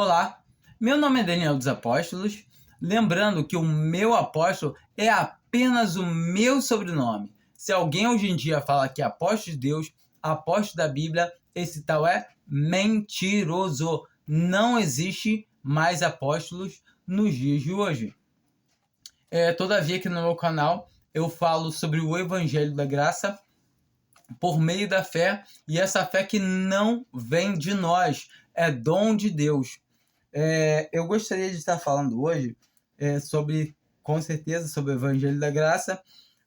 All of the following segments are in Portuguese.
Olá, meu nome é Daniel dos Apóstolos, lembrando que o meu apóstolo é apenas o meu sobrenome. Se alguém hoje em dia fala que é apóstolo de Deus, apóstolo da Bíblia, esse tal é mentiroso. Não existe mais apóstolos nos dias de hoje. Todavia, aqui no meu canal, eu falo sobre o Evangelho da Graça por meio da fé, e essa fé que não vem de nós, é dom de Deus. Eu gostaria de estar falando hoje sobre, com certeza, sobre o Evangelho da Graça,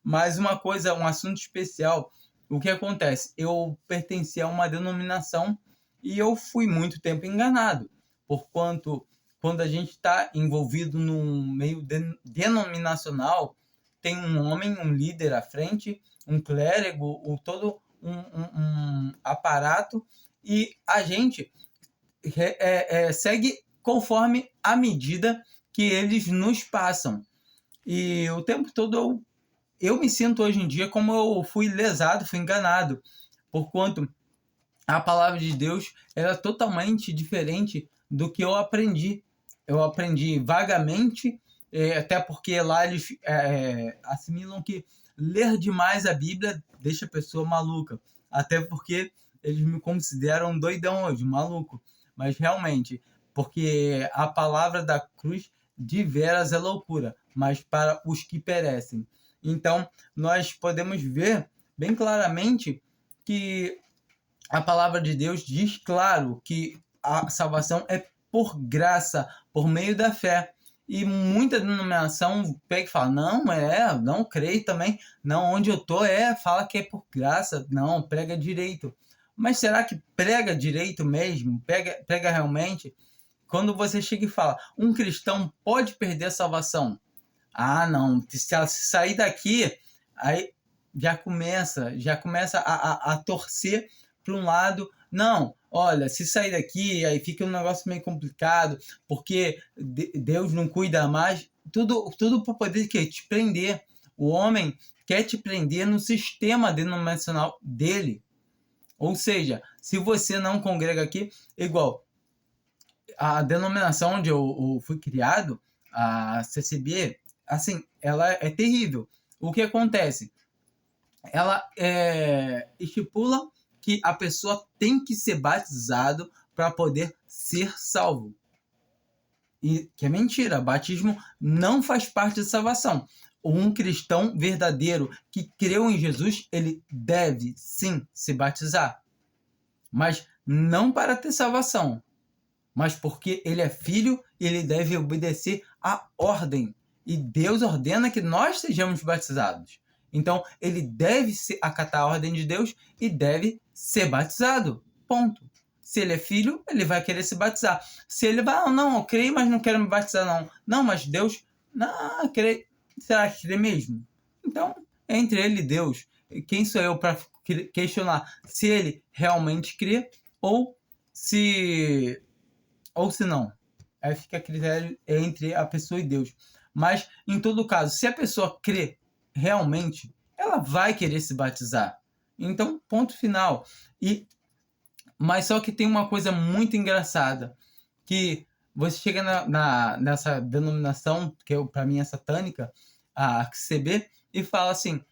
mas uma coisa, um assunto especial. O que acontece? Eu pertencia a uma denominação e eu fui muito tempo enganado, porquanto quando a gente está envolvido num meio denominacional, tem um homem, um líder à frente, um clérigo, todo um aparato, e a gente segue conforme a medida que eles nos passam. E o tempo todo eu me sinto hoje em dia como eu fui lesado, fui enganado, porquanto a palavra de Deus era totalmente diferente do que eu aprendi. Eu aprendi vagamente, até porque lá eles assimilam que ler demais a Bíblia deixa a pessoa maluca. Até porque eles me consideram doidão hoje, maluco. Mas realmente, porque a palavra da cruz de veras é loucura, mas para os que perecem. Então, nós podemos ver bem claramente que a palavra de Deus diz claro que a salvação é por graça, por meio da fé. E muita denominação pega e fala, não creio também. Não, onde eu tô fala que é por graça. Não, prega direito. Mas será que prega direito mesmo? Prega realmente? Quando você chega e fala, um cristão pode perder a salvação. Ah, não, se sair daqui, aí já começa a torcer para um lado. Não, olha, se sair daqui, aí fica um negócio meio complicado, porque Deus não cuida mais. Tudo para poder te prender. O homem quer te prender no sistema denominacional dele. Ou seja, se você não congrega aqui, igual a denominação onde eu fui criado, a CCB, assim, ela é terrível. O que acontece? Ela estipula que a pessoa tem que ser batizado para poder ser salvo. E que é mentira, batismo não faz parte da salvação. Um cristão verdadeiro que creu em Jesus, ele deve sim se batizar. Mas não para ter salvação, mas porque ele é filho e ele deve obedecer à ordem. E Deus ordena que nós sejamos batizados. Então, ele deve acatar a ordem de Deus e deve ser batizado. Ponto. Se ele é filho, ele vai querer se batizar. Se ele vai, não, eu creio, mas não quero me batizar, não. Não, mas Deus, não, creio. Será que crê mesmo? Então, entre ele e Deus, quem sou eu para questionar se ele realmente crê ou se não. Aí fica a critério entre a pessoa e Deus. Mas, em todo caso, se a pessoa crê realmente, ela vai querer se batizar. Então, ponto final. Mas só que tem uma coisa muito engraçada, que você chega nessa denominação, que para mim é satânica, a CB, e fala assim,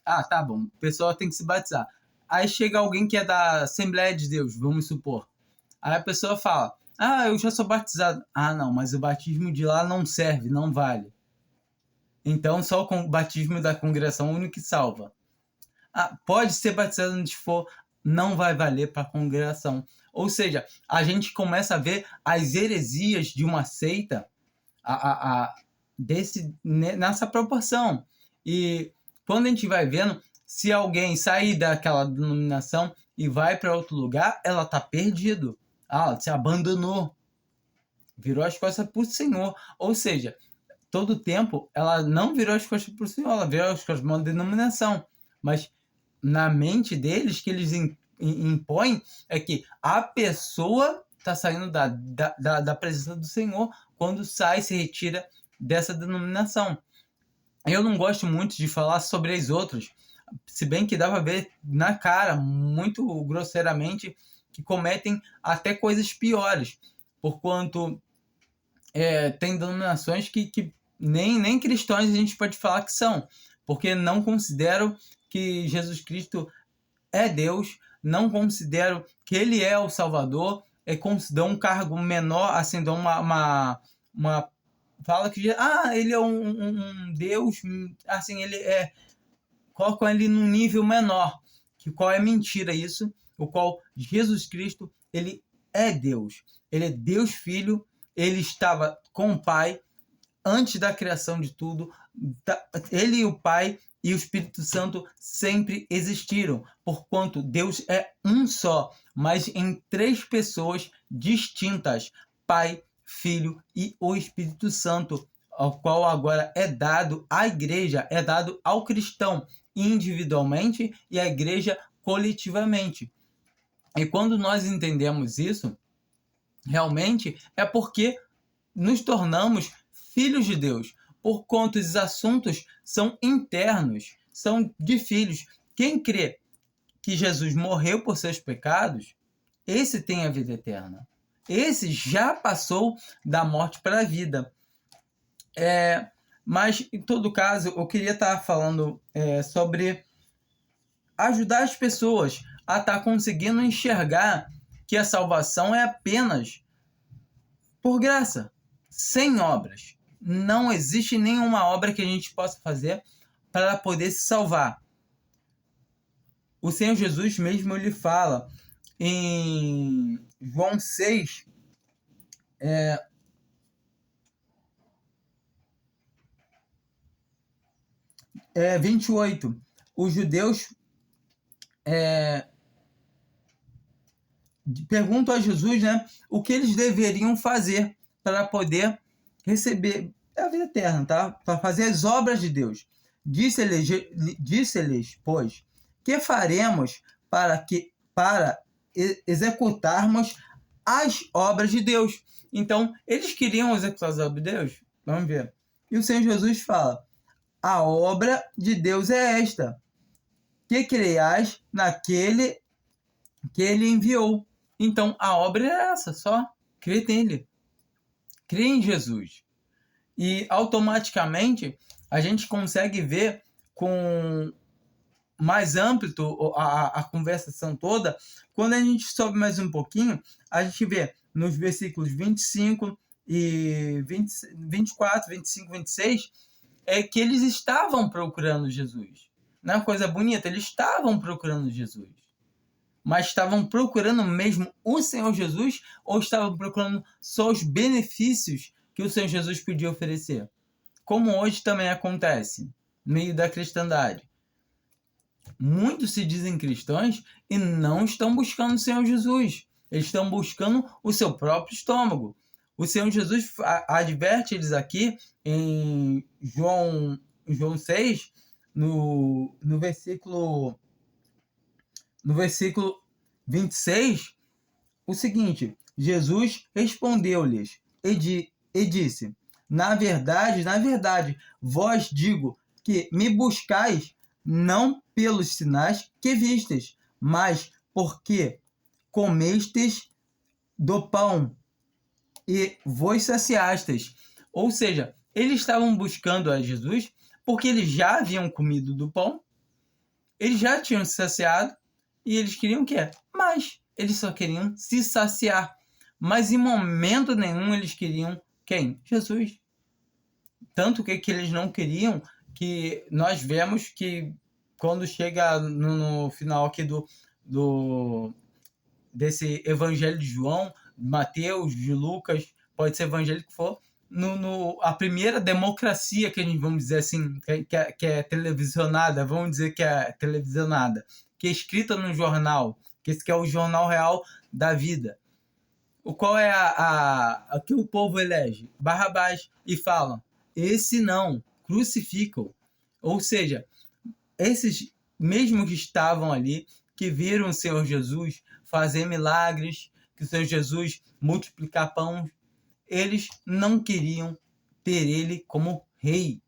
tá bom, o pessoal tem que se batizar. Aí chega alguém que é da Assembleia de Deus, vamos supor. Aí a pessoa fala, eu já sou batizado. Ah, não, mas o batismo de lá não serve, não vale. Então, só o batismo da congregação único que salva. Pode ser batizado onde for, não vai valer para a congregação. Ou seja, a gente começa a ver as heresias de uma seita nessa proporção. E quando a gente vai vendo, se alguém sair daquela denominação e vai para outro lugar, ela está perdido. Ela se abandonou. Virou as costas para o Senhor. Ou seja, todo o tempo ela não virou as costas para o Senhor, ela virou as costas para uma denominação. Mas na mente deles, que eles impõem, é que a pessoa está saindo da presença do Senhor quando sai, se retira dessa denominação. Eu não gosto muito de falar sobre as outras, se bem que dá para ver na cara, muito grosseiramente, que cometem até coisas piores, porquanto tem denominações que nem cristãos a gente pode falar que são, porque não consideram que Jesus Cristo é Deus, não consideram que Ele é o Salvador, dão um cargo menor, assim, dão uma fala que Ele é um Deus, assim, colocam ele num nível menor, que qual é mentira isso, o qual Jesus Cristo, ele é Deus, ele é Deus Filho, ele estava com o Pai antes da criação de tudo, ele e o Pai e o Espírito Santo sempre existiram, porquanto Deus é um só, mas em 3 pessoas distintas, Pai, Filho e o Espírito Santo, ao qual agora é dado à igreja, é dado ao cristão individualmente e à igreja coletivamente. E quando nós entendemos isso, realmente é porque nos tornamos filhos de Deus, porquanto os assuntos são internos, são de filhos. Quem crê que Jesus morreu por seus pecados, esse tem a vida eterna. Esse já passou da morte para a vida. Mas, em todo caso, eu queria estar falando sobre ajudar as pessoas a estar conseguindo enxergar que a salvação é apenas por graça, sem obras. Não existe nenhuma obra que a gente possa fazer para poder se salvar. O Senhor Jesus mesmo, ele fala em João 6, 28. Os judeus perguntam a Jesus, né, o que eles deveriam fazer para poder receber a vida eterna, tá? Para fazer as obras de Deus. Disse-lhes, pois, que faremos para executarmos as obras de Deus? Então, eles queriam executar as obras de Deus? Vamos ver. E o Senhor Jesus fala, a obra de Deus é esta, que creiais naquele que ele enviou. Então, a obra é essa, só crê nele. Crê em Jesus. E, automaticamente, a gente consegue ver com mais âmbito a conversação toda. Quando a gente sobe mais um pouquinho, a gente vê nos versículos 25 e 24, 25, 26, que eles estavam procurando Jesus. Não é uma coisa bonita? Eles estavam procurando Jesus. Mas estavam procurando mesmo o Senhor Jesus ou estavam procurando só os benefícios que o Senhor Jesus podia oferecer? Como hoje também acontece no meio da cristandade. Muitos se dizem cristãos e não estão buscando o Senhor Jesus. Eles estão buscando o seu próprio estômago. O Senhor Jesus adverte eles aqui em João 6, no versículo 26, o seguinte: Jesus respondeu-lhes e disse, na verdade, vós digo que me buscais não pelos sinais que vistes, mas porque comestes do pão e vos saciastes. Ou seja, eles estavam buscando a Jesus porque eles já haviam comido do pão, eles já tinham se saciado e eles queriam o quê? Mas eles só queriam se saciar. Mas em momento nenhum eles queriam quem? Jesus. Tanto que eles não queriam, que nós vemos que quando chega no final aqui desse Evangelho de João, Mateus, de Lucas, pode ser evangelho que for, a primeira democracia que a gente, vamos dizer assim, que é televisionada, vamos dizer que é televisionada, que é escrita no jornal, que esse que é o jornal real da vida. Qual é a que o povo elege? Barrabás. E falam, esse não, crucificam. Ou seja, esses mesmos que estavam ali, que viram o Senhor Jesus fazer milagres, que o Senhor Jesus multiplicar pão, eles não queriam ter ele como rei.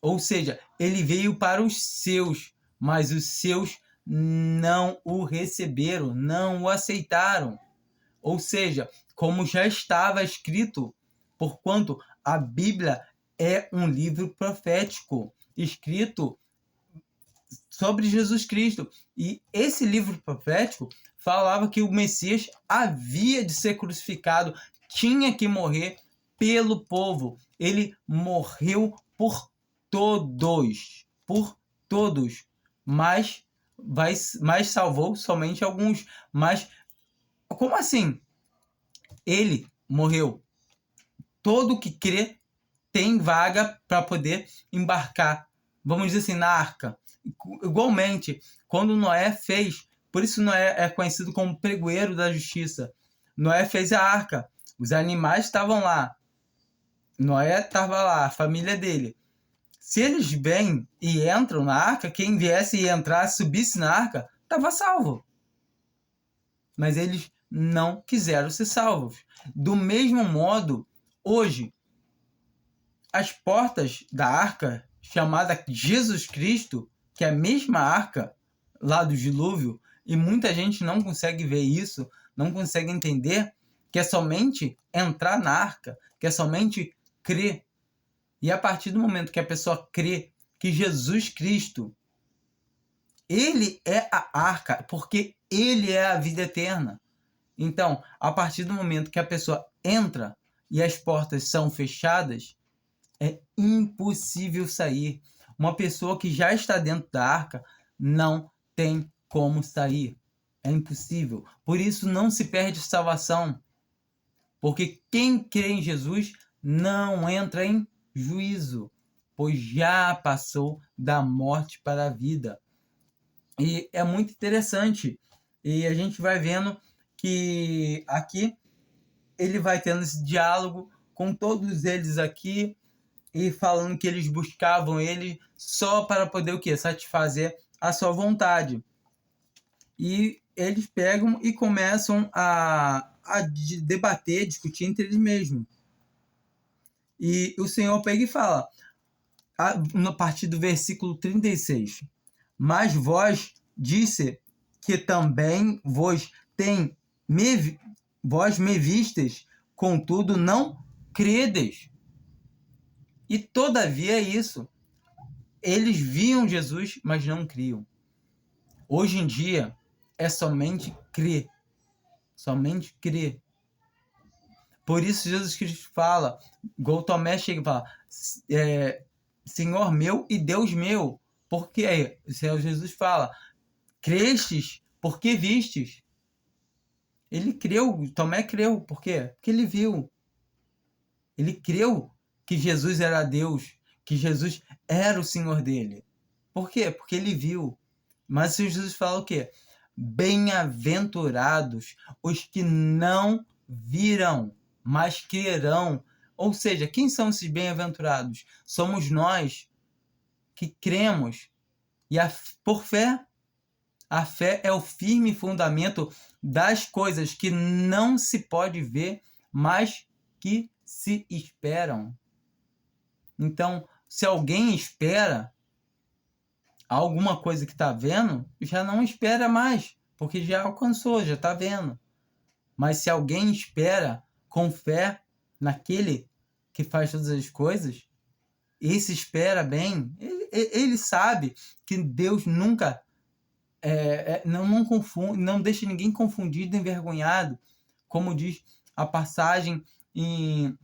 Ou seja, ele veio para os seus, mas os seus não o receberam, não o aceitaram. Ou seja, como já estava escrito, porquanto a Bíblia é um livro profético, escrito sobre Jesus Cristo. E esse livro profético falava que o Messias havia de ser crucificado, tinha que morrer pelo povo. Ele morreu por todos, mas salvou somente alguns. Mas como assim? Ele morreu. Todo que crê tem vaga para poder embarcar, vamos dizer assim, na arca. Igualmente, quando Noé fez, por isso Noé é conhecido como pregoeiro da justiça. Noé fez a arca, os animais estavam lá, Noé estava lá, a família dele. Se eles vêm e entram na arca, quem viesse e entrasse, subisse na arca, estava salvo. Mas eles não quiseram ser salvos. Do mesmo modo, hoje, as portas da arca, chamada Jesus Cristo, que é a mesma arca lá do dilúvio, e muita gente não consegue ver isso, não consegue entender que é somente entrar na arca, que é somente crer. E a partir do momento que a pessoa crê que Jesus Cristo, ele é a arca, porque ele é a vida eterna. Então, a partir do momento que a pessoa entra e as portas são fechadas, é impossível sair. Uma pessoa que já está dentro da arca não tem como sair. É impossível. Por isso não se perde salvação. Porque quem crê em Jesus não entra em juízo, pois já passou da morte para a vida. E é muito interessante. E a gente vai vendo que aqui ele vai tendo esse diálogo com todos eles aqui, e falando que eles buscavam ele só para poder o quê? Satisfazer a sua vontade. E eles pegam e começam a debater, discutir entre eles mesmos. E o Senhor pega e fala, a partir do versículo 36, mas vós disse que também vos vós me vistes, contudo não credes. E todavia é isso. Eles viam Jesus, mas não criam. Hoje em dia é somente crer. Somente crer. Por isso Jesus Cristo fala, igual Tomé chega e fala, Senhor meu e Deus meu. Porque Jesus fala, crestes porque vistes. Ele creu, Tomé creu. Por quê? Porque ele viu. Ele creu que Jesus era Deus, que Jesus era o Senhor dele. Por quê? Porque ele viu. Mas Jesus fala o quê? Bem-aventurados os que não viram, mas crerão. Ou seja, quem são esses bem-aventurados? Somos nós que cremos. E por fé, a fé é o firme fundamento das coisas que não se pode ver, mas que se esperam. Então, se alguém espera alguma coisa que está vendo, já não espera mais, porque já alcançou, já está vendo. Mas se alguém espera com fé naquele que faz todas as coisas, esse espera bem, ele sabe que Deus nunca não confunde, não deixa ninguém confundido, envergonhado, como diz a passagem em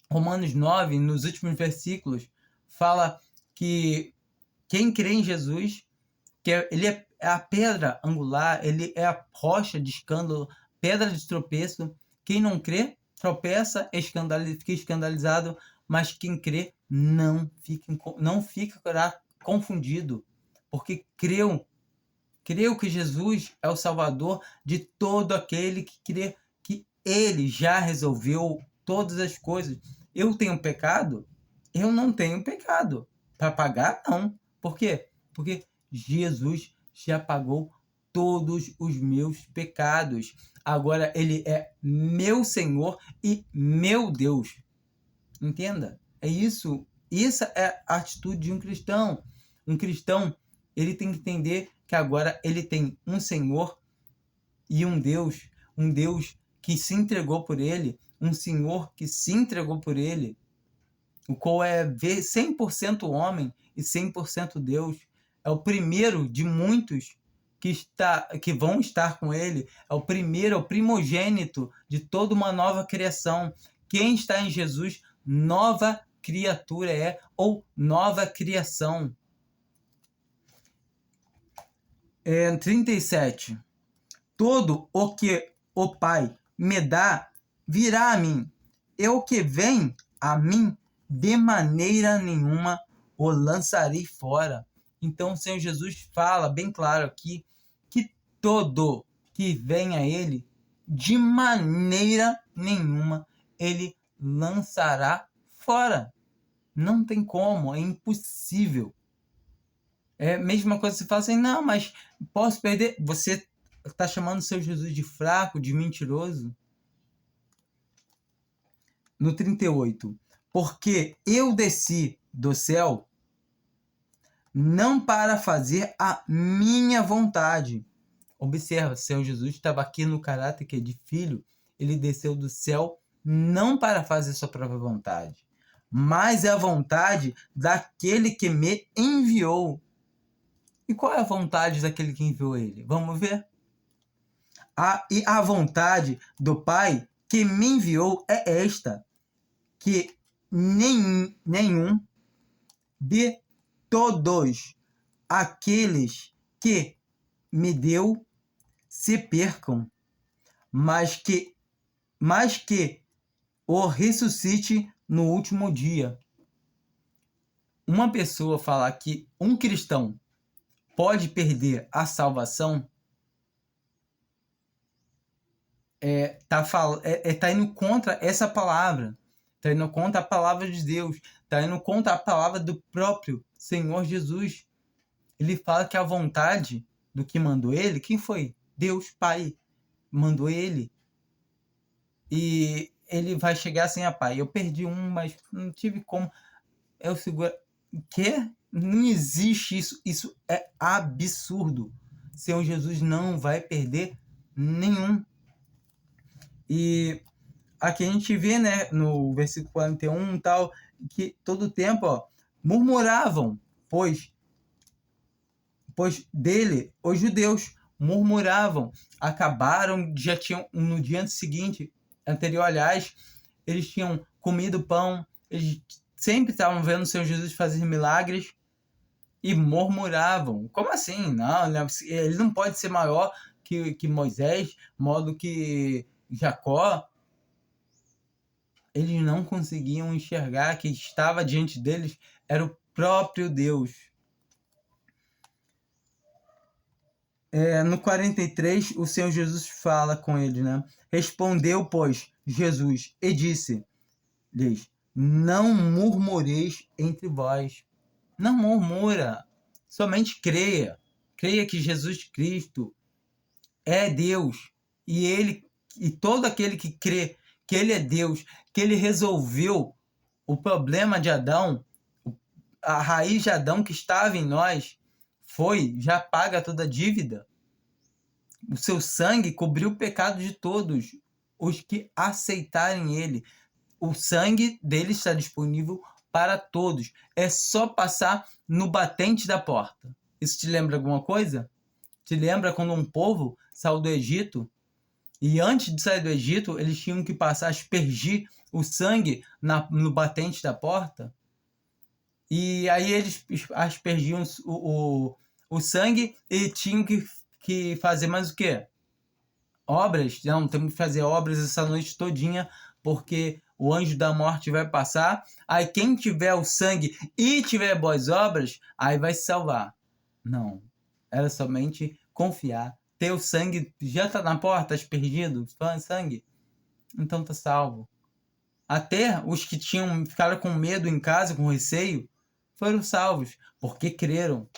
Romanos 9, nos últimos versículos, fala que quem crê em Jesus, que ele é a pedra angular, ele é a rocha de escândalo, pedra de tropeço. Quem não crê, tropeça, fica escandalizado, mas quem crê não ficará confundido, porque creu que Jesus é o Salvador de todo aquele que crê que ele já resolveu todas as coisas. Eu tenho pecado? Eu não tenho pecado. Para pagar, não. Por quê? Porque Jesus já pagou todos os meus pecados. Agora ele é meu Senhor e meu Deus. Entenda? É isso. Essa é a atitude de um cristão. Um cristão, ele tem que entender que agora ele tem um Senhor e um Deus que se entregou por ele, um Senhor que se entregou por ele, o qual é 100% homem e 100% Deus. É o primeiro de muitos que vão estar com ele. É o primeiro, é o primogênito de toda uma nova criação. Quem está em Jesus, nova criatura é, ou nova criação. 37. Todo o que o Pai me dá virá a mim. E o que vem a mim, de maneira nenhuma o lançarei fora. Então o Senhor Jesus fala bem claro aqui que todo que vem a ele, de maneira nenhuma ele lançará fora. Não tem como, é impossível. É a mesma coisa que você fala assim, não, mas posso perder. Você está chamando o seu Jesus de fraco, de mentiroso? No 38. Porque eu desci do céu não para fazer a minha vontade. Observa, o Senhor Jesus estava aqui no caráter que é de filho. Ele desceu do céu não para fazer sua própria vontade, mas é a vontade daquele que me enviou. E qual é a vontade daquele que enviou ele? Vamos ver? E a vontade do Pai que me enviou é esta, que nenhum de todos aqueles que me deu se percam, mas que o ressuscite no último dia. Uma pessoa falar que um cristão pode perder a salvação tá indo contra essa palavra, tá indo contra a palavra de Deus, tá indo contra a palavra do próprio Senhor Jesus. Ele fala que a vontade do que mandou ele, quem foi? Deus Pai mandou ele. E ele vai chegar assim, pai, eu perdi mas não tive como. Eu seguro. Que? Não existe isso. Isso é absurdo. Senhor Jesus não vai perder nenhum. E aqui a gente vê, né, no versículo 41 tal, que todo tempo, murmuravam, pois dele os judeus murmuravam, já tinham, no dia seguinte, anterior, aliás, eles tinham comido pão, eles sempre estavam vendo o Senhor Jesus fazer milagres e murmuravam. Como assim? Não, ele não pode ser maior que Moisés, modo que Jacó. Eles não conseguiam enxergar que estava diante deles era o próprio Deus. No 43, o Senhor Jesus fala com ele, né? Respondeu, pois, Jesus e disse-lhes: não murmureis entre vós. Não murmura, somente creia. Creia que Jesus Cristo é Deus. E todo aquele que crê que ele é Deus, que ele resolveu o problema de Adão, a raiz de Adão que estava em nós, já paga toda a dívida. O seu sangue cobriu o pecado de todos os que aceitarem ele. O sangue dele está disponível para todos. É só passar no batente da porta. Isso te lembra alguma coisa? Te lembra quando um povo saiu do Egito? E antes de sair do Egito, eles tinham que passar, aspergir o sangue no batente da porta? E aí eles aspergiam o sangue e tinham que fazer mais o quê? Obras? Não, temos que fazer obras essa noite todinha, porque o anjo da morte vai passar. Aí quem tiver o sangue e tiver boas obras, aí vai se salvar. Não, era somente confiar. Ter o sangue, já tá na porta, aspergido, sangue, então tá salvo. Até os que ficaram com medo em casa, com receio, foram salvos, porque creram.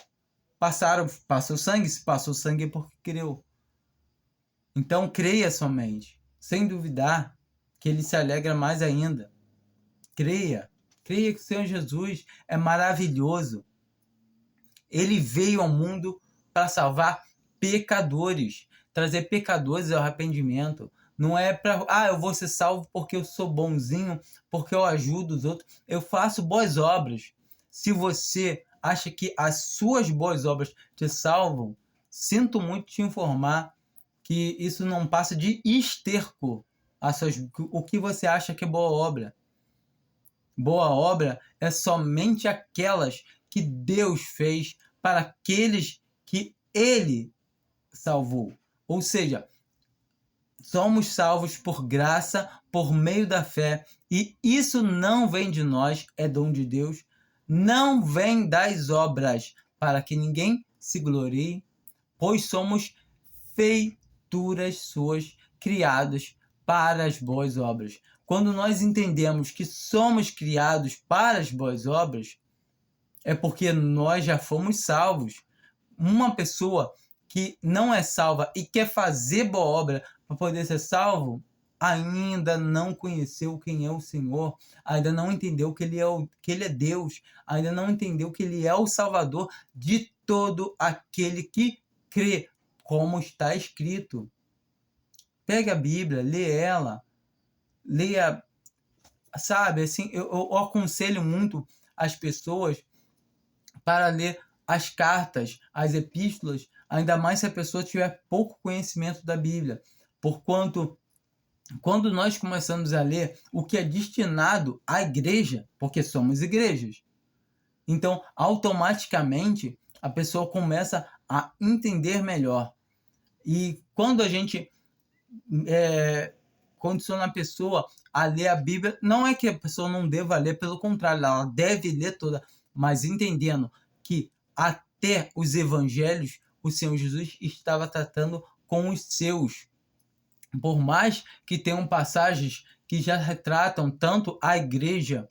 Passou sangue, se passou sangue é porque creu. Então creia somente, sem duvidar, que ele se alegra mais ainda. Creia que o Senhor Jesus é maravilhoso. Ele veio ao mundo para salvar pecadores, trazer pecadores ao arrependimento. Não é para, eu vou ser salvo porque eu sou bonzinho, porque eu ajudo os outros, eu faço boas obras. Se você acha que as suas boas obras te salvam, sinto muito te informar que isso não passa de esterco o que você acha que é boa obra. Boa obra é somente aquelas que Deus fez para aqueles que Ele salvou. Ou seja, somos salvos por graça, por meio da fé, e isso não vem de nós, é dom de Deus, não vem das obras, para que ninguém se glorie, pois somos feituras suas, criadas para as boas obras. Quando nós entendemos que somos criados para as boas obras, é porque nós já fomos salvos. Uma pessoa que não é salva e quer fazer boa obra para poder ser salvo, ainda não conheceu quem é o Senhor, ainda não entendeu que Ele é Deus, ainda não entendeu que Ele é o Salvador de todo aquele que crê, como está escrito. Pegue a Bíblia, lê ela, leia, sabe, assim, eu aconselho muito as pessoas para ler as cartas, as epístolas, ainda mais se a pessoa tiver pouco conhecimento da Bíblia. Porquanto, quando nós começamos a ler o que é destinado à igreja, porque somos igrejas, então, automaticamente, a pessoa começa a entender melhor. E quando a gente condiciona a pessoa a ler a Bíblia, não é que a pessoa não deva ler, pelo contrário, ela deve ler toda, mas entendendo que até os evangelhos, o Senhor Jesus estava tratando com os seus. Por mais que tenham passagens que já retratam tanto a igreja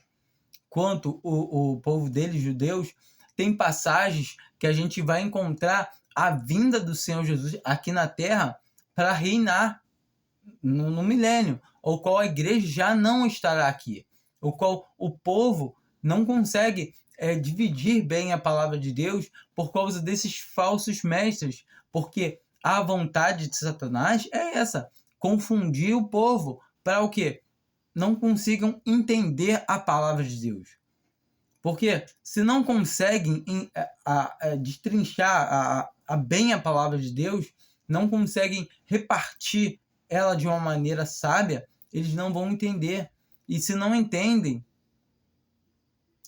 quanto o povo deles, judeus, tem passagens que a gente vai encontrar a vinda do Senhor Jesus aqui na terra para reinar no milênio, o qual a igreja já não estará aqui, o qual o povo não consegue dividir bem a palavra de Deus por causa desses falsos mestres, porque a vontade de Satanás é essa, confundir o povo para o quê? Não consigam entender a palavra de Deus. Porque se não conseguem destrinchar bem a palavra de Deus, não conseguem repartir ela de uma maneira sábia, eles não vão entender. E se não entendem,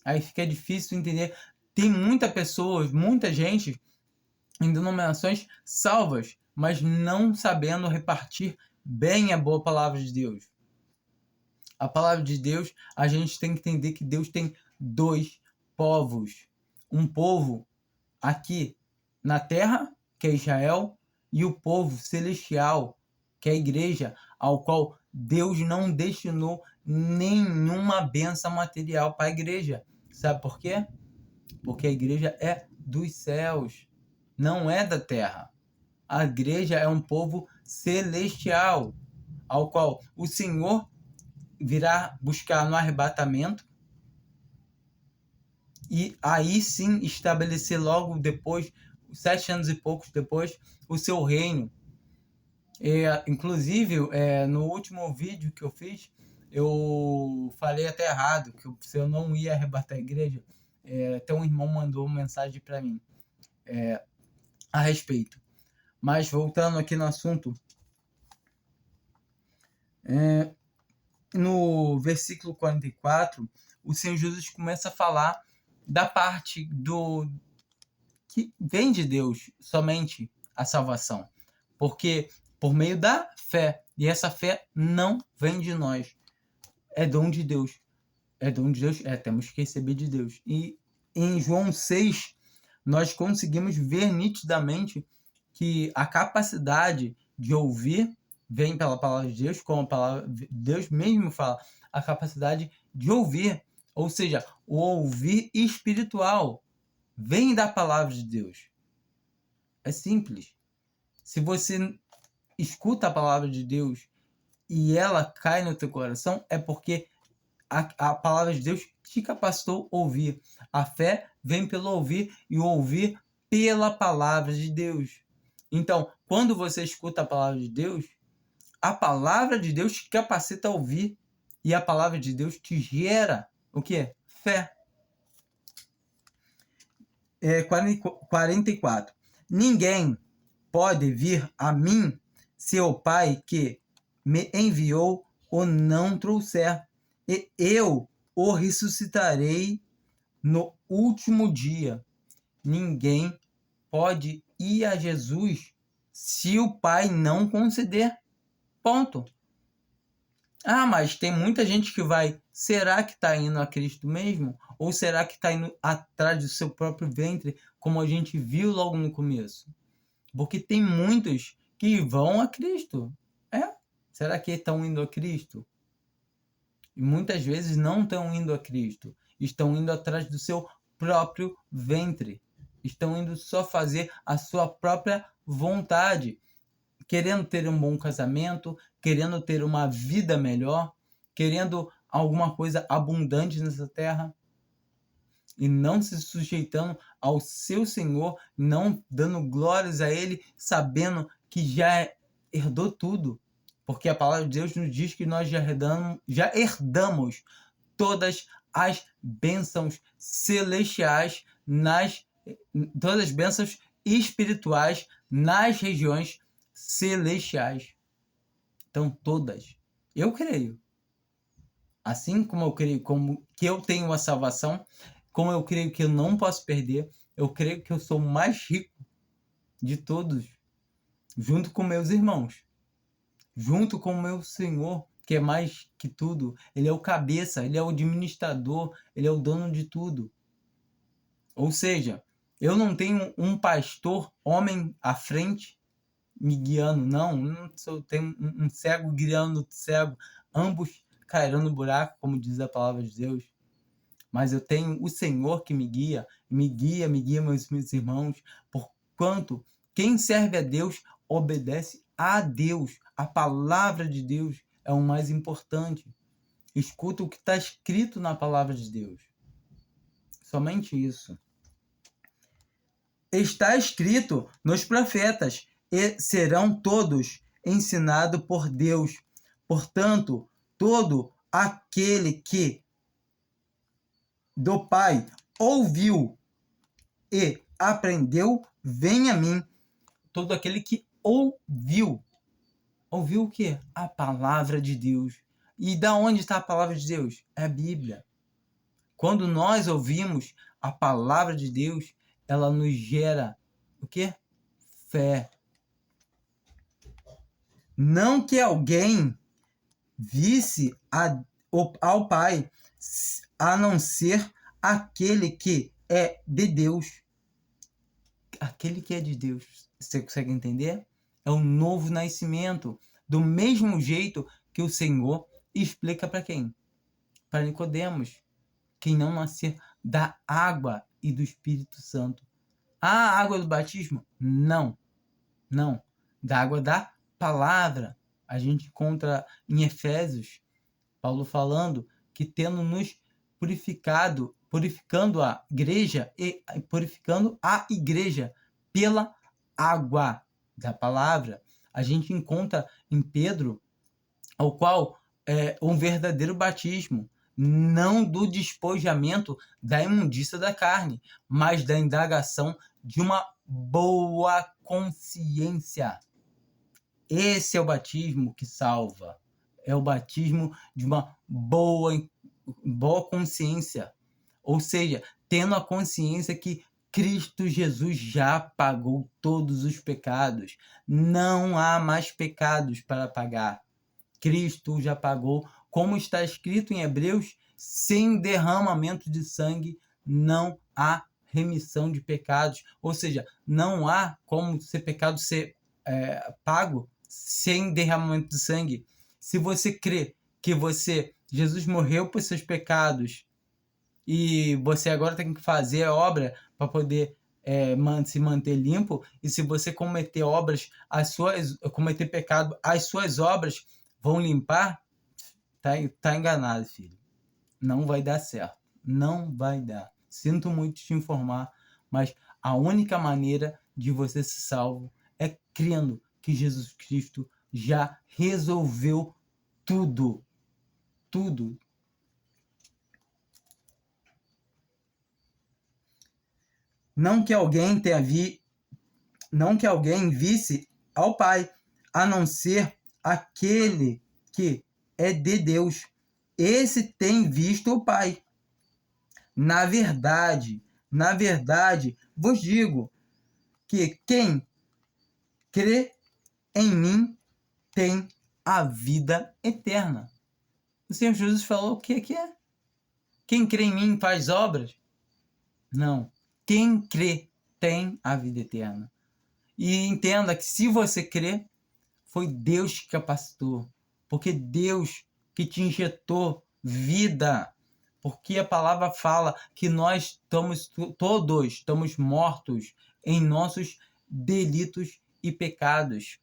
aí fica difícil entender. Tem muita gente em denominações salvas, mas não sabendo repartir bem a boa palavra de Deus. A palavra de Deus, a gente tem que entender que Deus tem dois povos. Um povo aqui na terra, que é Israel, e o povo celestial, que é a igreja, ao qual Deus não destinou nenhuma bênção material para a igreja. Sabe por quê? Porque a igreja é dos céus, não é da terra. A igreja é um povo celestial, ao qual o Senhor virá buscar no arrebatamento e aí sim estabelecer logo depois, 7 anos e poucos depois, o seu reino. Inclusive, no último vídeo que eu fiz, eu falei até errado, que se eu não ia arrebatar a igreja, até um irmão mandou uma mensagem para mim a respeito. Mas voltando aqui no assunto, no versículo 44, o Senhor Jesus começa a falar da parte do que vem de Deus somente a salvação, porque por meio da fé, e essa fé não vem de nós, é dom de Deus, temos que receber de Deus. E em João 6 nós conseguimos ver nitidamente que a capacidade de ouvir vem pela palavra de Deus, como a palavra Deus mesmo fala, a capacidade de ouvir, ou seja, o ouvir espiritual vem da palavra de Deus. É simples. Se você escuta a palavra de Deus e ela cai no teu coração, é porque a palavra de Deus te capacitou a ouvir. A fé vem pelo ouvir e o ouvir pela palavra de Deus. Então, quando você escuta a palavra de Deus te capacita a ouvir. E a palavra de Deus te gera o quê? Fé. 44. Ninguém pode vir a mim se o Pai que me enviou o não trouxer, e eu o ressuscitarei no último dia. Ninguém pode ir a Jesus se o Pai não conceder. Ponto. Ah, mas tem muita gente que vai. Será que está indo a Cristo mesmo? Ou será que está indo atrás do seu próprio ventre, como a gente viu logo no começo? Porque tem muitos que vão a Cristo. Será que estão indo a Cristo? E muitas vezes não estão indo a Cristo. Estão indo atrás do seu próprio ventre. Estão indo só fazer a sua própria vontade. Querendo ter um bom casamento, querendo ter uma vida melhor, querendo alguma coisa abundante nessa terra, e não se sujeitando ao seu Senhor, não dando glórias a Ele, sabendo que já herdou tudo. Porque a palavra de Deus nos diz que nós já herdamos todas as bênçãos celestiais, todas as bênçãos espirituais nas regiões celestiais. Então, todas. Eu creio. Assim como eu creio que eu tenho a salvação, como eu creio que eu não posso perder, eu creio que eu sou o mais rico de todos, junto com meus irmãos, junto com o meu Senhor, que é mais que tudo. Ele é o cabeça, ele é o administrador, ele é o dono de tudo. Ou seja, eu não tenho um pastor homem à frente me guiando, não tenho um cego guiando outro cego, ambos cairão no buraco, como diz a palavra de Deus. Mas eu tenho o Senhor que me guia meus irmãos, porquanto quem serve a Deus obedece a Deus. A palavra de Deus é o mais importante. Escuta o que está escrito na palavra de Deus. Somente isso. Está escrito nos profetas, e serão todos ensinados por Deus. Portanto, todo aquele que do Pai ouviu e aprendeu, vem a mim. Todo aquele que ouviu. Ouviu o quê? A palavra de Deus. E da onde está a palavra de Deus? É a Bíblia. Quando nós ouvimos a palavra de Deus, ela nos gera o quê? Fé. Não que alguém visse ao Pai, a não ser aquele que é de Deus. Aquele que é de Deus. Você consegue entender? É um novo nascimento. Do mesmo jeito que o Senhor explica para quem? Para Nicodemos. Quem não nascer da água e do Espírito Santo. A água do batismo? Não. Não. Da água da palavra. A gente encontra em Efésios, Paulo falando que tendo nos purificando a igreja e purificando a igreja pela água da palavra. A gente encontra em Pedro, ao qual é um verdadeiro batismo, não do despojamento da imundícia da carne, mas da indagação de uma boa consciência. Esse é o batismo que salva. É o batismo de uma boa consciência. Ou seja, tendo a consciência que Cristo Jesus já pagou todos os pecados. Não há mais pecados para pagar. Cristo já pagou. Como está escrito em Hebreus, sem derramamento de sangue não há remissão de pecados. Ou seja, não há como ser pecado ser pago sem derramamento de sangue. Se você crê que Jesus morreu por seus pecados e você agora tem que fazer a obra para poder se manter limpo, e se você cometer pecado, as suas obras vão limpar, tá enganado, filho. Não vai dar certo. Não vai dar. Sinto muito te informar, mas A única maneira de você ser salvo é crendo que Jesus Cristo já resolveu tudo. Tudo. Não que alguém visse ao Pai, a não ser aquele que é de Deus. Esse tem visto o Pai. Na verdade, vos digo que quem crê em mim tem a vida eterna. O Senhor Jesus falou o que é? Quem crê em mim faz obras? Não. Quem crê tem a vida eterna. E entenda que se você crê, foi Deus que capacitou. Porque Deus que te injetou vida. Porque a palavra fala que nós todos estamos mortos em nossos delitos e pecados.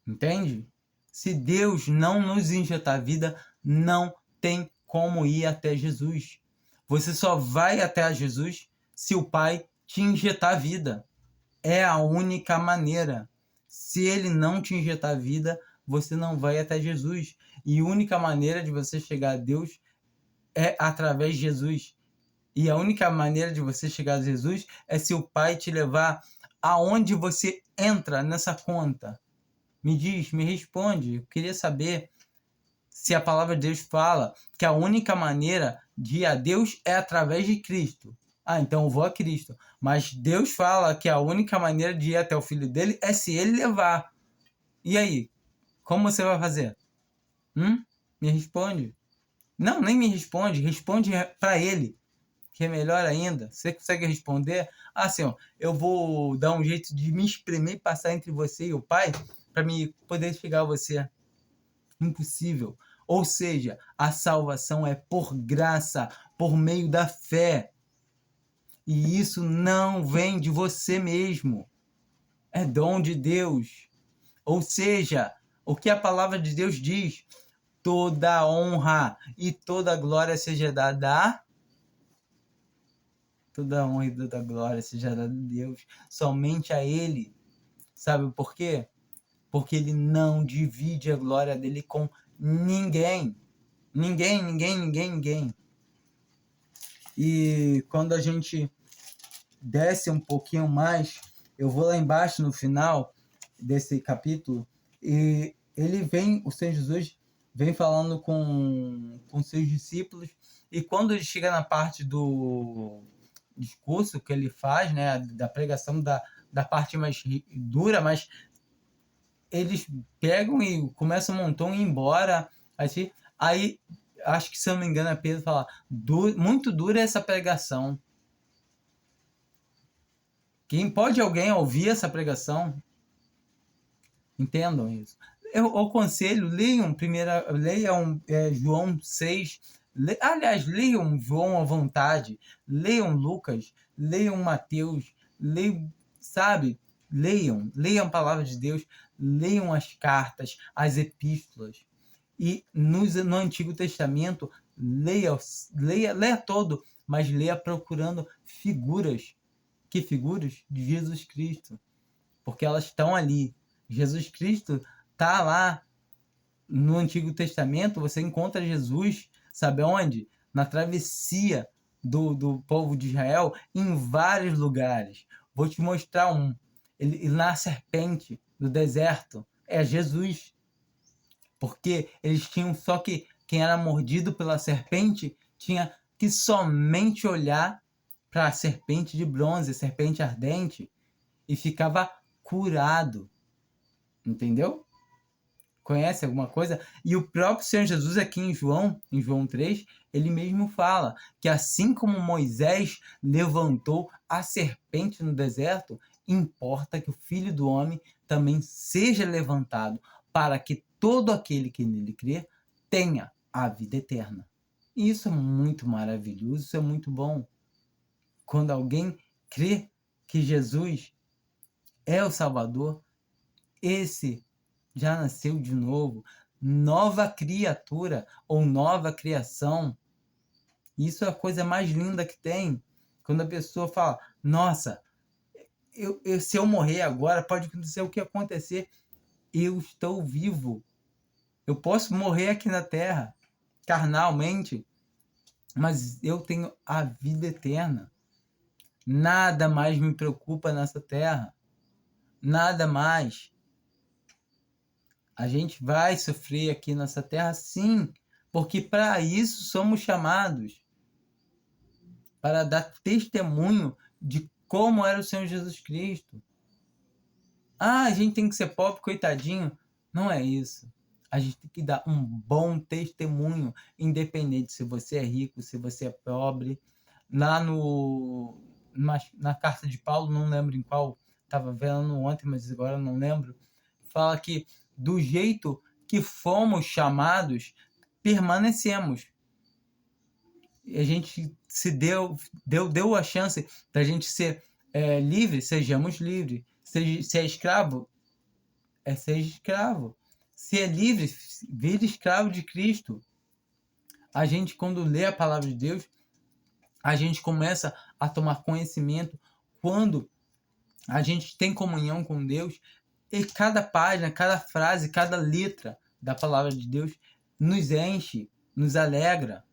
Entende? Se Deus não nos injetar vida, não tem como ir até Jesus. Você só vai até Jesus se o Pai te injetar vida. É a única maneira. Se ele não te injetar vida, você não vai até Jesus. E a única maneira de você chegar a Deus é através de Jesus. E a única maneira de você chegar a Jesus é se o Pai te levar aonde você entra nessa conta. Me diz, me responde. Eu queria saber se a palavra de Deus fala que a única maneira de ir a Deus é através de Cristo. Ah, então eu vou a Cristo. Mas Deus fala que a única maneira de ir até o Filho dele é se ele levar. E aí? Como você vai fazer? Me responde. Não, nem me responde. Responde para ele, que é melhor ainda. Você consegue responder? Ah, Senhor, eu vou dar um jeito de me espremer e passar entre você e o Pai para me poder chegar a você. Impossível. Ou seja, a salvação é por graça, por meio da fé. E isso não vem de você mesmo. É dom de Deus. Ou seja, o que a palavra de Deus diz? Toda honra e toda glória seja dada toda honra e toda glória seja dada a Deus, somente a Ele. Sabe por quê? Porque Ele não divide a glória dele com ninguém. Ninguém. E quando a gente desce um pouquinho mais, eu vou lá embaixo no final desse capítulo, e o Senhor Jesus vem falando com seus discípulos, e quando ele chega na parte do discurso que ele faz, né, da pregação da parte mais dura, mas eles pegam e começam um montão a ir embora, assim, aí acho que, se eu não me engano, é Pedro fala, muito dura essa pregação. Quem pode alguém ouvir essa pregação? Entendam isso. Eu aconselho, leiam João 6. Aliás, leiam João à vontade. Leiam Lucas. Leiam Mateus. Leiam a palavra de Deus. Leiam as cartas, as epístolas. E no Antigo Testamento, leia todo, mas leia procurando figuras. Que figuras? De Jesus Cristo. Porque elas estão ali. Jesus Cristo está lá no Antigo Testamento. Você encontra Jesus, sabe onde? Na travessia do povo de Israel, em vários lugares. Vou te mostrar um. Ele na serpente do deserto. É Jesus. Porque eles tinham só que quem era mordido pela serpente tinha que somente olhar para a serpente de bronze, serpente ardente, e ficava curado. Entendeu? Conhece alguma coisa? E o próprio Senhor Jesus aqui em João 3, ele mesmo fala que assim como Moisés levantou a serpente no deserto, importa que o Filho do Homem também seja levantado, para que todo aquele que nele crer tenha a vida eterna. E isso é muito maravilhoso, isso é muito bom. Quando alguém crê que Jesus é o Salvador, esse já nasceu de novo, nova criatura ou nova criação. Isso é a coisa mais linda que tem. Quando a pessoa fala, nossa, se eu morrer agora, pode acontecer o que acontecer. Eu estou vivo. Eu posso morrer aqui na terra, carnalmente, mas eu tenho a vida eterna. Nada mais me preocupa nessa terra. Nada mais. A gente vai sofrer aqui nessa terra, sim, porque para isso somos chamados, para dar testemunho de como era o Senhor Jesus Cristo. A gente tem que ser pobre, coitadinho. Não é isso. A gente tem que dar um bom testemunho, independente se você é rico, se você é pobre. Lá na carta de Paulo, não lembro em qual, estava vendo ontem, mas agora não lembro, fala que do jeito que fomos chamados, permanecemos. E a gente se deu a chance da gente ser livre, sejamos livres. Se é escravo, seja escravo. Se é livre, vire escravo de Cristo. A gente, quando lê a palavra de Deus, a gente começa a tomar conhecimento quando a gente tem comunhão com Deus, e cada página, cada frase, cada letra da palavra de Deus nos enche, nos alegra.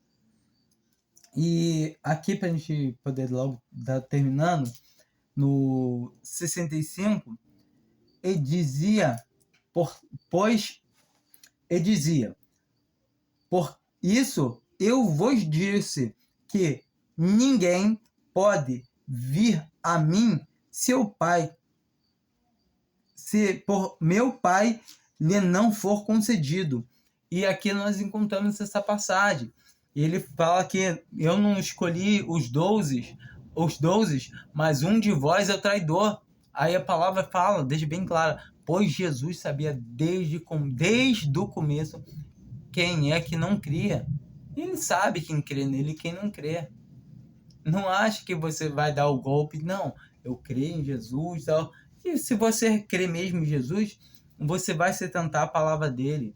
E aqui, para a gente poder logo estar terminando, no 65, ele dizia, por isso eu vos disse que ninguém pode vir a mim se por meu Pai lhe não for concedido. E aqui nós encontramos essa passagem. Ele fala que eu não escolhi os 12, mas um de vós é o traidor. Aí a palavra fala, deixa bem clara, pois Jesus sabia desde o começo quem é que não cria. Ele sabe quem crê nele e quem não crê. Não acha que você vai dar o golpe, não. Eu creio em Jesus. Tal. E se você crê mesmo em Jesus, você vai se tentar a palavra dele.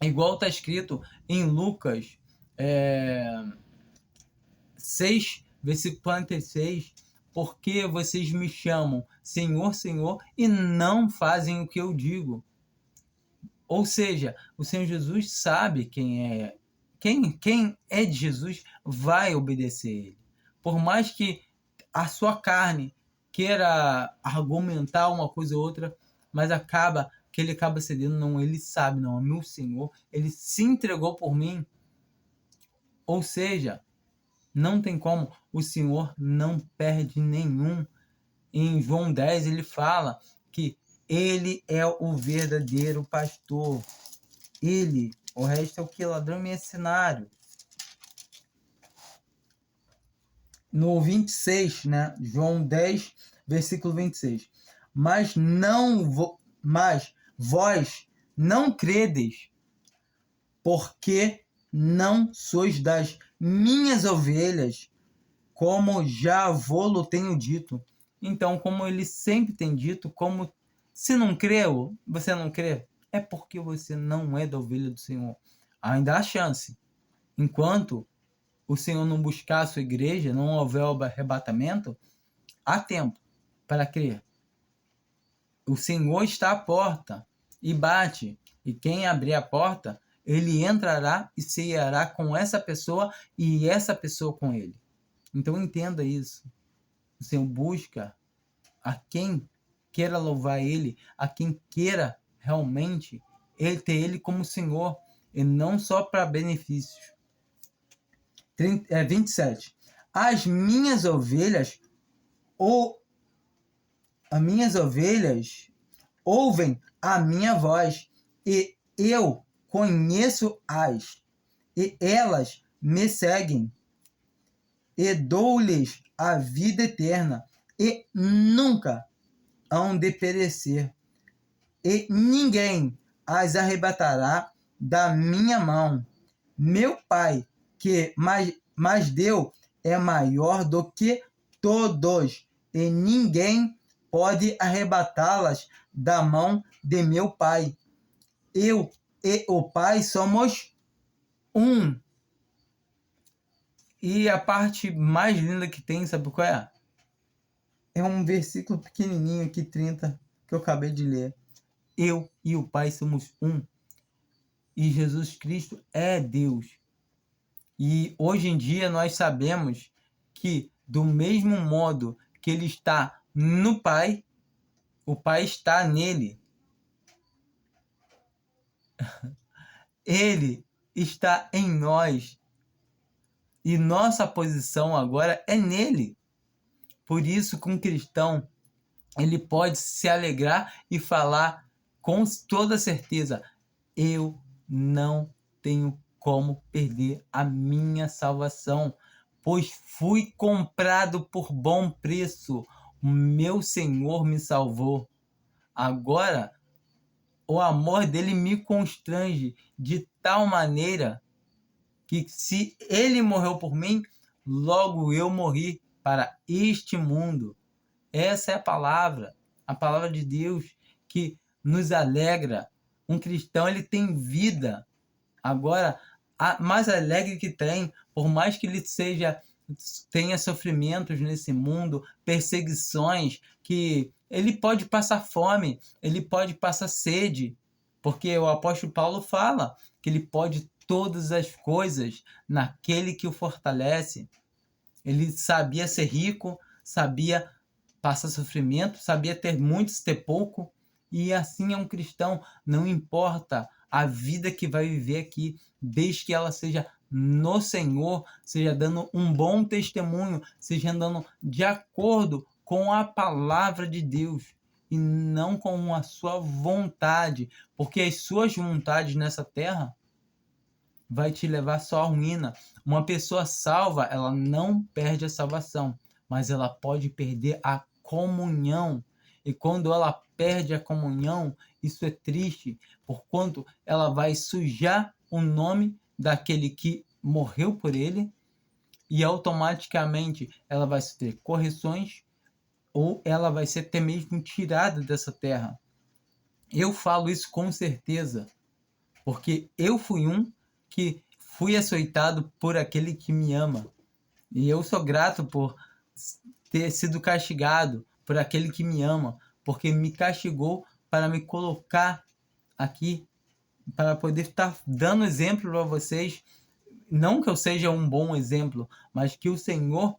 Igual está escrito em Lucas 6, versículo 46, porque vocês me chamam Senhor, Senhor, e não fazem o que eu digo. Ou seja, o Senhor Jesus sabe quem é. Quem é de Jesus vai obedecer ele. Por mais que a sua carne queira argumentar uma coisa ou outra, mas ele acaba cedendo. Não, ele sabe, não, é meu Senhor, ele se entregou por mim. Ou seja, não tem como, o Senhor não perde nenhum. Em João 10 ele fala que ele é o verdadeiro pastor. O resto é o que? Ladrão e mercenário. No 26, né? João 10, versículo 26. Mas vós não credes, porque não sois das minhas ovelhas, como já vou-lo tenho dito. Então, como ele sempre tem dito, como se não creu, você não crê, é porque você não é da ovelha do Senhor. Ainda há chance. Enquanto o Senhor não buscar a sua igreja, não houver o arrebatamento, há tempo para crer. O Senhor está à porta e bate. E quem abrir a porta, ele entrará e ceará com essa pessoa e essa pessoa com ele. Então entenda isso. O Senhor busca a quem queira louvar ele, a quem queira realmente ter ele como Senhor, e não só para benefícios. 27. As minhas ovelhas ouvem a minha voz, e eu conheço-as, e elas me seguem, e dou-lhes a vida eterna, e nunca hão de perecer, e ninguém as arrebatará da minha mão. Meu Pai, que mais deu, é maior do que todos, e ninguém pode arrebatá-las da mão de meu Pai. Eu e o Pai somos um. E a parte mais linda que tem, sabe qual é? É um versículo pequenininho aqui, 30, que eu acabei de ler. Eu e o Pai somos um. E Jesus Cristo é Deus. E hoje em dia nós sabemos que, do mesmo modo que ele está no Pai, o Pai está nele. Ele está em nós. E nossa posição agora é nele. Por isso que um cristão, ele pode se alegrar e falar com toda certeza: eu não tenho como perder a minha salvação, pois fui comprado por bom preço. O meu Senhor me salvou. Agora, o amor dele me constrange de tal maneira que, se ele morreu por mim, logo eu morri para este mundo. Essa é a palavra de Deus que nos alegra. Um cristão, ele tem vida. Agora, a mais alegre que tem, por mais que ele tenha sofrimentos nesse mundo, perseguições, que ele pode passar fome, ele pode passar sede, porque o apóstolo Paulo fala que ele pode todas as coisas naquele que o fortalece. Ele sabia ser rico, sabia passar sofrimento, sabia ter muito, ter pouco, e assim é um cristão. Não importa a vida que vai viver aqui, desde que ela seja no Senhor, seja dando um bom testemunho, seja andando de acordo com a palavra de Deus e não com a sua vontade, porque as suas vontades nessa terra vai te levar só à ruína. Uma pessoa salva, ela não perde a salvação, mas ela pode perder a comunhão. E quando ela perde a comunhão, isso é triste, porquanto ela vai sujar o nome daquele que morreu por ele, e automaticamente ela vai sofrer correções, ou ela vai ser até mesmo tirada dessa terra. Eu falo isso com certeza, porque eu fui um que fui açoitado por aquele que me ama. E eu sou grato por ter sido castigado por aquele que me ama, porque me castigou para me colocar aqui, para poder estar dando exemplo para vocês. Não que eu seja um bom exemplo, mas que o Senhor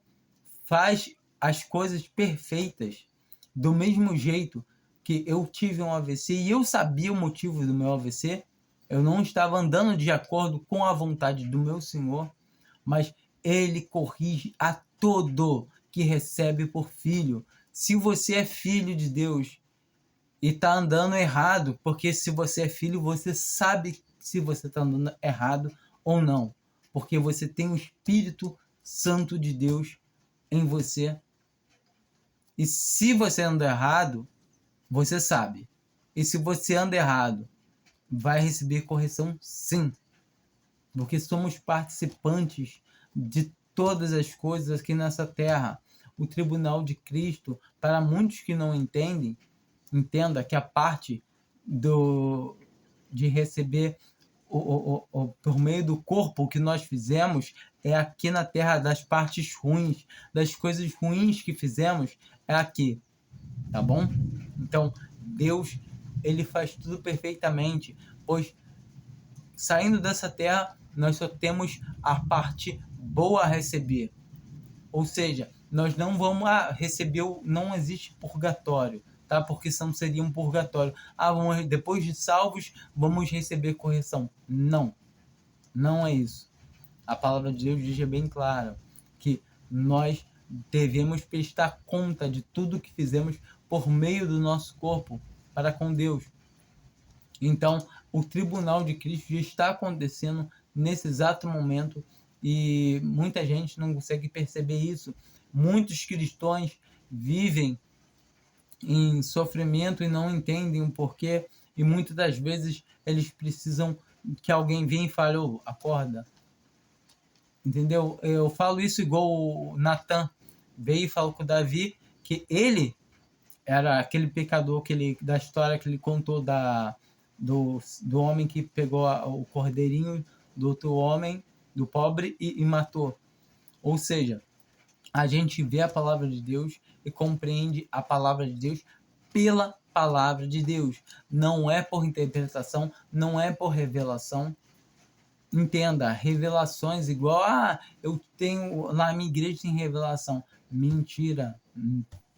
faz as coisas perfeitas. Do mesmo jeito que eu tive um AVC e eu sabia o motivo do meu AVC, eu não estava andando de acordo com a vontade do meu Senhor, mas ele corrige a todo que recebe por filho. Se você é filho de Deus e está andando errado, porque se você é filho, você sabe se você está andando errado ou não, porque você tem o Espírito Santo de Deus em você. E se você anda errado, você sabe. E se você anda errado, vai receber correção, sim, porque somos participantes de todas as coisas aqui nessa terra. O tribunal de Cristo, para muitos que não entendem, entenda que a parte de receber por meio do corpo que nós fizemos é aqui na terra, das partes ruins, das coisas ruins que fizemos, é aqui, tá bom? Então, Deus, ele faz tudo perfeitamente, pois saindo dessa terra, nós só temos a parte boa a receber. Ou seja, nós não vamos receber, não existe purgatório, tá? Porque senão seria um purgatório. Depois de salvos, vamos receber correção. Não, não é isso. A palavra de Deus diz bem clara que nós devemos prestar conta de tudo que fizemos por meio do nosso corpo para com Deus. Então, o tribunal de Cristo já está acontecendo nesse exato momento e muita gente não consegue perceber isso. Muitos cristãos vivem em sofrimento e não entendem o porquê, e muitas das vezes eles precisam que alguém venha e fale: "Ô, acorda". Entendeu? Eu falo isso igual o Natan veio e falou com o Davi, que ele era aquele pecador da história que ele contou do homem que pegou o cordeirinho do outro homem, do pobre, e matou. Ou seja, a gente vê a palavra de Deus e compreende a palavra de Deus pela palavra de Deus. Não é por interpretação, não é por revelação. Entenda, revelações igual, eu tenho, na minha igreja tem revelação. Mentira,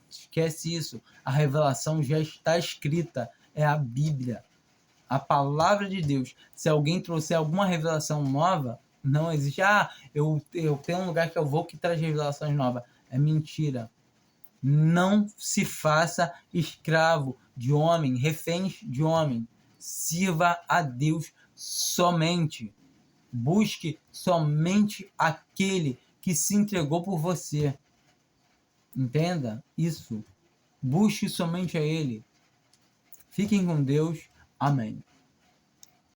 esquece isso. A revelação já está escrita, é a Bíblia, a palavra de Deus. Se alguém trouxer alguma revelação nova, não existe. Eu tenho um lugar que eu vou que traz revelações novas. É mentira. Não se faça escravo de homem, refém de homem. Sirva a Deus somente. Busque somente aquele que se entregou por você. Entenda isso. Busque somente a Ele. Fiquem com Deus. Amém.